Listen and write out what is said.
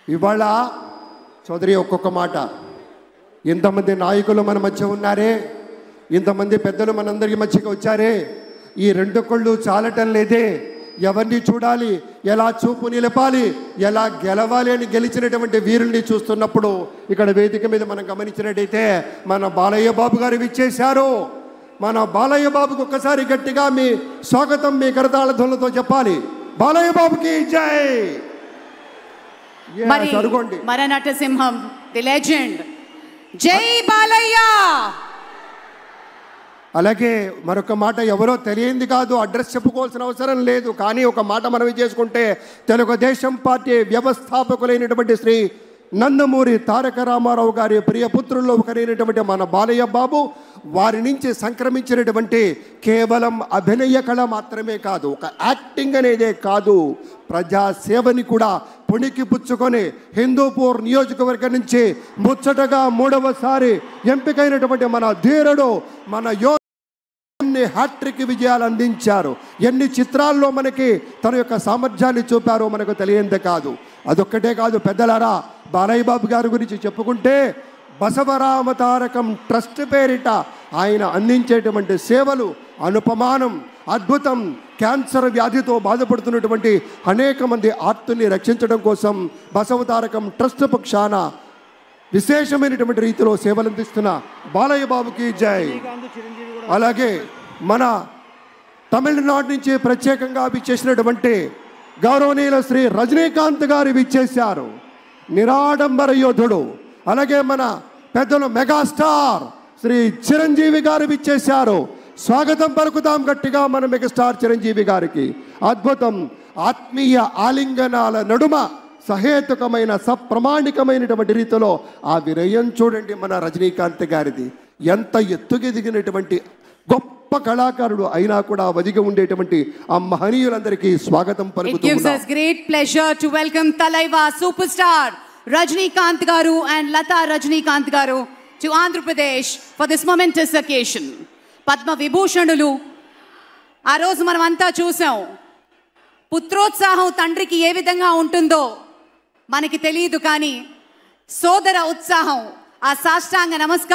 ఇవాళ చౌదరి ఒక్కొక్క మాట, ఇంతమంది నాయకులు మన మధ్య ఉన్నారే, ఇంతమంది పెద్దలు మనందరి మధ్యకి వచ్చారే, ఈ రెండు కళ్ళు చాలటం లేదే, ఎవరిని చూడాలి, ఎలా చూపు నిలపాలి, ఎలా గెలవాలి అని గెలిచినటువంటి వీరుల్ని చూస్తున్నప్పుడు ఇక్కడ వేదిక మీద మనం గమనించినట్టయితే మన బాలయ్య బాబు గారు విచ్చేశారు. మన బాలయ్య బాబుకి ఒక్కసారి గట్టిగా మీ స్వాగతం మీ కరతాళ ధ్వనులతో చెప్పాలి. బాలయ్య బాబుకి జై. అడుగోండి మన నటసింహం ది లెజెండ్, జై బాలయ్య. అలాగే మరొక మాట, ఎవరో తెలియంది కాదు, అడ్రస్ చెప్పుకోవాల్సిన అవసరం లేదు, కానీ ఒక మాట మనవి చేసుకుంటే తెలుగుదేశం పార్టీ వ్యవస్థాపకులైనటువంటి శ్రీ నందమూరి తారక రామారావు గారి ప్రియపుత్రుల్లో ఒకరైనటువంటి మన బాలయ్య బాబు, వారి నుంచి సంక్రమించినటువంటి కేవలం అభినయ కళ మాత్రమే కాదు, ఒక యాక్టింగ్ అనేదే కాదు, ప్రజాసేవని కూడా పుణికి పుచ్చుకొని హిందూపూర్ నియోజకవర్గం నుంచి ముచ్చటగా 3వసారి ఎంపికైనటువంటి మన ధీరుడు, మన ఎన్ని హ్యాట్రిక్ విజయాలు అందించారు, ఎన్ని చిత్రాల్లో మనకి తన యొక్క సామర్థ్యాన్ని చూపారో మనకు తెలియందే కాదు. అదొక్కటే కాదు పెద్దలారా, బాలయ్య బాబు గారి గురించి చెప్పుకుంటే బసవరామ తారకం ట్రస్ట్ పేరిట ఆయన అందించేటువంటి సేవలు అనుపమానం, అద్భుతం. క్యాన్సర్ వ్యాధితో బాధపడుతున్నటువంటి అనేక మంది ఆర్తుల్ని రక్షించడం కోసం బసవ తారకం ట్రస్ట్ పక్షాన విశేషమైనటువంటి రీతిలో సేవలు అందిస్తున్న బాలయ్య బాబుకి జై. అలాగే మన తమిళనాడు నుంచి ప్రత్యేకంగా విచ్చేసినటువంటి గౌరవనీయుల శ్రీ రజనీకాంత్ గారు విచ్చేశారు, నిరాడంబర యోధుడు. అలాగే మన పెద్దలు మెగాస్టార్ శ్రీ చిరంజీవి గారు విచ్చేశారు. స్వాగతం పలుకుతాం గట్టిగా మన మెగాస్టార్ చిరంజీవి గారికి. అద్భుతం. ఆత్మీయ ఆలింగనాల నడుమ సహేతుకమైన సప్రమాణికమైనటువంటి రీతిలో ఆ వినయం చూడండి మన రజనీకాంత్ గారిది. ఎంత ఎత్తుకెదిగినటువంటి గొప్ప కళాకారుడు అయినా కూడా వదిగి ఉండేటువంటి ఆ మహనీయులందరికీ స్వాగతం పలుకుతూ It gives us great pleasure to welcome Talaiva superstar Rajnikant garu and Lata Rajnikant garu to Andhra Pradesh for this momentous occasion. Padma Vibhushanulu ఆ రోజు మనం అంతా చూసాం. పుత్రోత్సాహం తండ్రికి ఏ విధంగా ఉంటుందో మనకి తెలియదు, కానీ సోదర ఉత్సాహం, ఆ సాష్టాంగ నమస్కారం